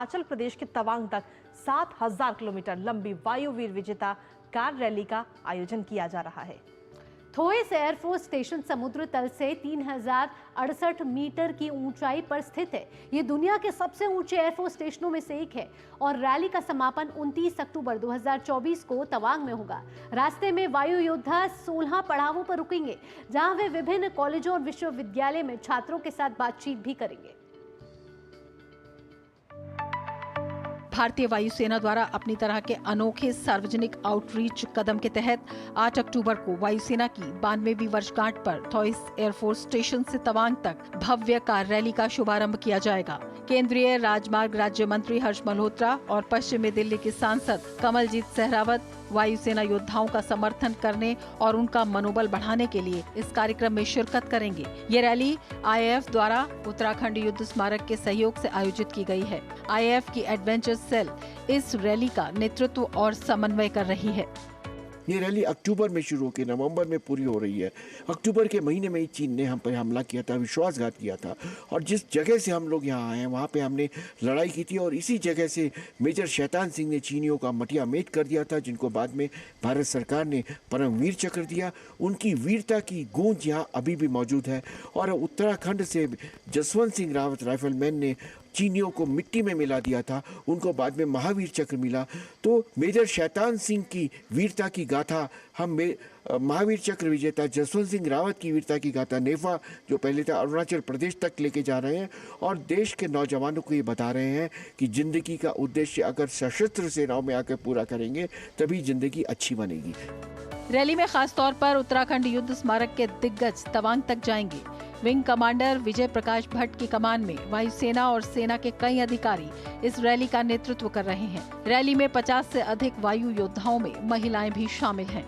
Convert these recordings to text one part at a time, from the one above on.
हिमाचल प्रदेश के तवांग तक 7000 किलोमीटर लंबी वायुवीर विजेता कार रैली का आयोजन किया जा रहा है। थोइस एयरफोर्स स्टेशन समुद्र तल से 3068 मीटर की ऊंचाई पर स्थित है। ये दुनिया के सबसे ऊंचे एयरफोर्स स्टेशनों में से एक है और रैली का समापन 29 अक्टूबर 2024 को तवांग में होगा। रास्ते में वायु योद्धा 16 पड़ावों पर रुकेंगे, जहां वे विभिन्न कॉलेजों और विश्वविद्यालय में छात्रों के साथ बातचीत भी करेंगे। भारतीय वायुसेना द्वारा अपनी तरह के अनोखे सार्वजनिक आउटरीच कदम के तहत 8 अक्टूबर को वायुसेना की 92वीं वर्षगांठ पर थोइस एयरफोर्स स्टेशन से तवांग तक भव्य कार रैली का शुभारंभ किया जाएगा। केंद्रीय राजमार्ग राज्य मंत्री हर्ष मल्होत्रा और पश्चिमी दिल्ली के सांसद कमलजीत सहरावत वायुसेना योद्धाओं का समर्थन करने और उनका मनोबल बढ़ाने के लिए इस कार्यक्रम में शिरकत करेंगे। ये रैली आईएएफ द्वारा उत्तराखंड युद्ध स्मारक के सहयोग से आयोजित की गई है। आईएएफ की एडवेंचर सेल इस रैली का नेतृत्व और समन्वय कर रही है। ये रैली अक्टूबर में शुरू होकर नवंबर में पूरी हो रही है। अक्टूबर के महीने में ही चीन ने हम पर हमला किया था, विश्वासघात किया था और जिस जगह से हम लोग यहाँ आए हैं वहाँ पे हमने लड़ाई की थी और इसी जगह से मेजर शैतान सिंह ने चीनियों का मटिया मेट कर दिया था, जिनको बाद में भारत सरकार ने परमवीर चक्र दिया। उनकी वीरता की गूंज यहाँ अभी भी मौजूद है और उत्तराखंड से जसवंत सिंह रावत राइफलमैन ने चीनियों को मिट्टी में मिला दिया था, उनको बाद में महावीर चक्र मिला। तो मेजर शैतान सिंह की वीरता की गाथा हम महावीर चक्र विजेता जसवंत सिंह रावत की वीरता की गाथा नेफा जो पहले था अरुणाचल प्रदेश तक लेके जा रहे हैं और देश के नौजवानों को ये बता रहे हैं कि जिंदगी का उद्देश्य अगर सशस्त्र सेनाओं में आकर पूरा करेंगे तभी जिंदगी अच्छी बनेगी। रैली में खास तौर पर उत्तराखंड युद्ध स्मारक के दिग्गज तवांग तक जाएंगे। विंग कमांडर विजय प्रकाश भट्ट की कमान में वायुसेना और सेना के कई अधिकारी इस रैली का नेतृत्व कर रहे हैं। रैली में 50 से अधिक वायु योद्धाओं में महिलाएं भी शामिल हैं।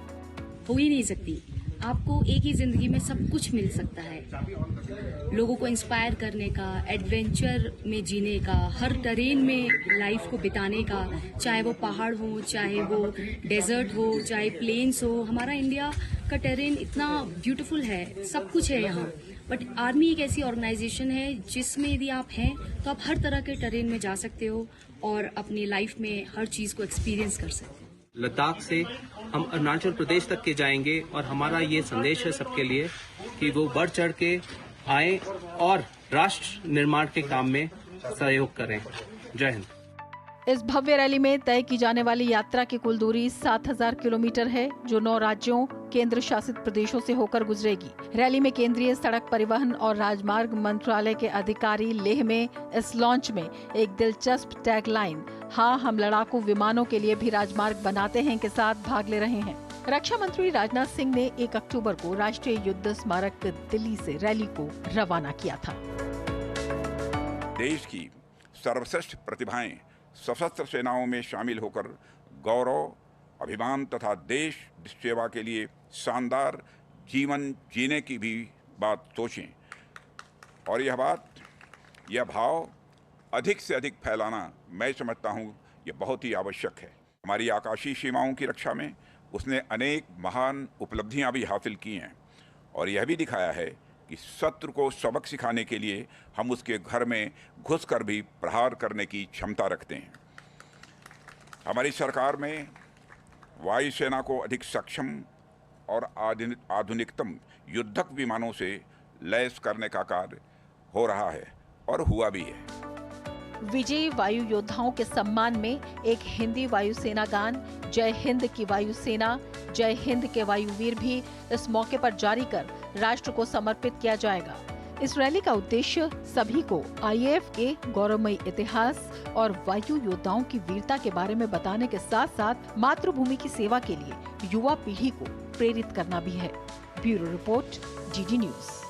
हो ही नहीं सकती, आपको एक ही जिंदगी में सब कुछ मिल सकता है। लोगों को इंस्पायर करने का, एडवेंचर में जीने का, हर टरेन में लाइफ को बिताने का, चाहे वो पहाड़ हो, चाहे वो डेजर्ट हो, चाहे प्लेन्स हो। हमारा इंडिया का टेरेन इतना ब्यूटीफुल है, सब कुछ है यहाँ। बट आर्मी एक ऐसी ऑर्गेनाइजेशन है जिसमें यदि आप हैं तो आप हर तरह के टरेन में जा सकते हो और अपनी लाइफ में हर चीज को एक्सपीरियंस कर सकते हो। लद्दाख से हम अरुणाचल प्रदेश तक के जाएंगे और हमारा ये संदेश है सबके लिए कि वो बढ़ चढ़ के आए और राष्ट्र निर्माण के काम में सहयोग करें। जय हिंद। इस भव्य रैली में तय की जाने वाली यात्रा की कुल दूरी 7000 किलोमीटर है, जो 9 राज्यों केंद्र शासित प्रदेशों से होकर गुजरेगी। रैली में केंद्रीय सड़क परिवहन और राजमार्ग मंत्रालय के अधिकारी लेह में इस लॉन्च में एक दिलचस्प टैगलाइन हाँ हम लड़ाकू विमानों के लिए भी राजमार्ग बनाते हैं के साथ भाग ले रहे हैं। रक्षा मंत्री राजनाथ सिंह ने 1 अक्टूबर को राष्ट्रीय युद्ध स्मारक दिल्ली से रैली को रवाना किया था। देश की सर्वश्रेष्ठ प्रतिभाएं सशस्त्र सेनाओं में शामिल होकर गौरव, अभिमान तथा देश सेवा के लिए शानदार जीवन जीने की भी बात सोचें और यह भाव अधिक से अधिक फैलाना मैं समझता हूँ ये बहुत ही आवश्यक है। हमारी आकाशीय सीमाओं की रक्षा में उसने अनेक महान उपलब्धियाँ भी हासिल की हैं और यह भी दिखाया है कि शत्रु को सबक सिखाने के लिए हम उसके घर में घुसकर भी प्रहार करने की क्षमता रखते हैं। हमारी सरकार में वायुसेना को अधिक सक्षम और आधुनिकतम युद्धक विमानों से लैस करने का कार्य हो रहा है और हुआ भी है। विजयी वायु योद्धाओं के सम्मान में एक हिंदी वायुसेना गान जय हिंद की वायुसेना जय हिंद के वायुवीर भी इस मौके पर जारी कर राष्ट्र को समर्पित किया जाएगा। इस रैली का उद्देश्य सभी को आईएएफ के गौरवमयी इतिहास और वायु योद्धाओं की वीरता के बारे में बताने के साथ साथ मातृभूमि की सेवा के लिए युवा पीढ़ी को प्रेरित करना भी है। Bureau report, GD news.